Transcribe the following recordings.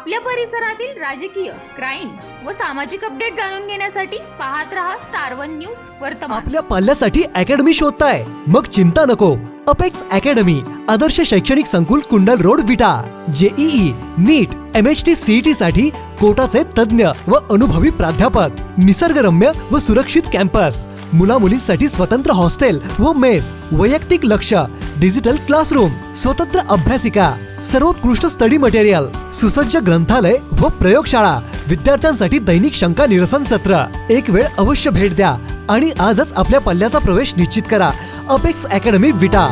आपल्या परिसरातील राजकीय, क्राईम व सामाजिक अपडेट जाणून घेण्यासाठी पाहत रहा स्टार वन न्यूज वर्तमान। आपल्या पाल्यासाठी अकॅडमी शोधताय? मग चिंता नको। अपेक्स अकॅडमी आदर्श शैक्षणिक संकुल कुंडल रोड विटा। जेईई, नीट, MHT CET साठी कोटाचे तज्ञ व अनुभवी प्राध्यापक, निसर्गरम्य व सुरक्षित कॅम्पस, मुला मुलींसाठी स्वतंत्र हॉस्टेल व मेस, वैयक्तिक लक्ष, डिजिटल क्लासरूम, स्वतंत्र अभ्यासिका, सर्वोत्कृष्ट स्टडी मटेरियल, सुसज्ज ग्रंथालय व प्रयोगशाळा, विद्यार्थ्यांसाठी दैनिक शंका निरसन सत्र। एक वेळ अवश्य भेट द्या आणि आजच आपल्या पल्ल्याचा प्रवेश निश्चित करा। अपेक्स अकॅडमी विटा।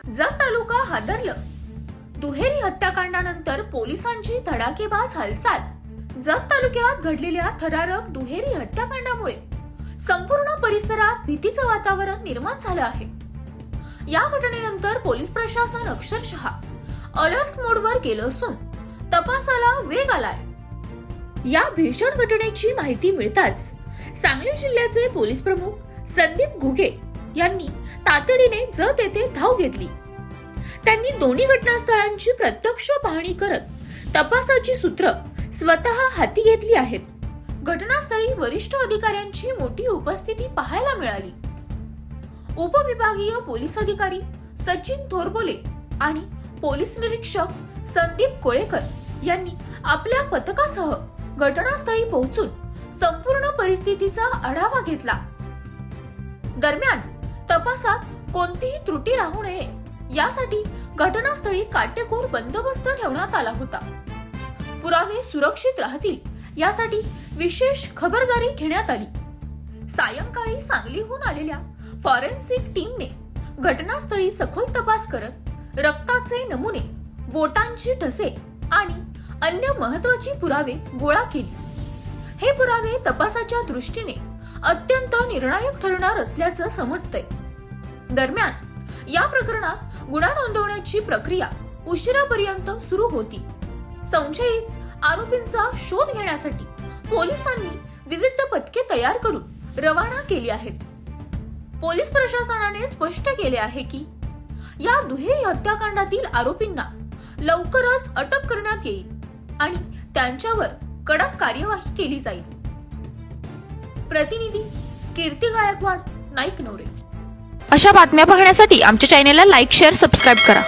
जत तालुका हादरलं। दुहेरी हत्याकांडानंतर पोलिसांची धडाकेबाज हालचाल। जत तालुक्यात घडलेल्या थरारक दुहेरी हत्याकांडामुळे संपूर्ण परिसरात भीतीचं वातावरण निर्माण झालं आहे। या घटनेनंतर पोलीस प्रशासन अक्षरशः अलर्ट मोडवर गेलं असून तपासाला वेग आलाय। या भीषण घटनेची माहिती मिळताच सांगली जिल्ह्याचे पोलीस प्रमुख संदीप घुगे यांनी तातडीने जत येथे धाव घेतली। त्यांनी दोन्ही घटनास्थळांची प्रत्यक्ष पाहणी करत तपासाची सूत्र स्वतः हाती घेतली आहेत। घटनास्थळी वरिष्ठ अधिकाऱ्यांची मोठी उपस्थिती पाहायला मिळाली। उपविभागीय पोलीस अधिकारी सचिन थोरबोले आणि पोलीस निरीक्षक संदीप कोळेकर यांनी आपल्या पथकासह घटनास्थळी पोहोचून संपूर्ण परिस्थितीचा आढावा घेतला। दरम्यान तपासात कोणतीही त्रुटी राहू नये यासाठी घटनास्थळी काटेकोर बंदोबस्त ठेवण्यात आला होता। पुरावे सुरक्षित राहतील यासाठी विशेष खबरदारी घेण्यात आली। सायंकाळी सांगलीहून आलेल्या फॉरेन्सिक टीमने घटनास्थळी सखोल तपास करत रक्ताचे नमुने, बोटांची ठसे आणि अन्य महत्त्वाची पुरावे गोळा केली। हे पुरावे तपासाच्या दृष्टीने अत्यंत निर्णायक ठरणार असल्याचं समजतंय। दरम्यान या प्रकरणात गुन्हा नोंदवण्याची प्रक्रिया उशिरापर्यंत सुरू होती। संशयित आरोपींचा शोध घेण्यासाठी पोलिसांनी विविध पथके तयार करून रवाना केली आहेत। पोलीस प्रशासनाने स्पष्ट केले आहे की या दुहेरी हत्याकांडातील आरोपींना लवकरच अटक करण्यात येईल आणि त्यांच्यावर कडक कार्यवाही केली जाईल। प्रतिनिधी कीर्ती गायकवाड, नाईक नवरे। अशा बातम्या पाहण्यासाठी आमच्या चॅनेलला लाईक, शेअर, सबस्क्राईब करा।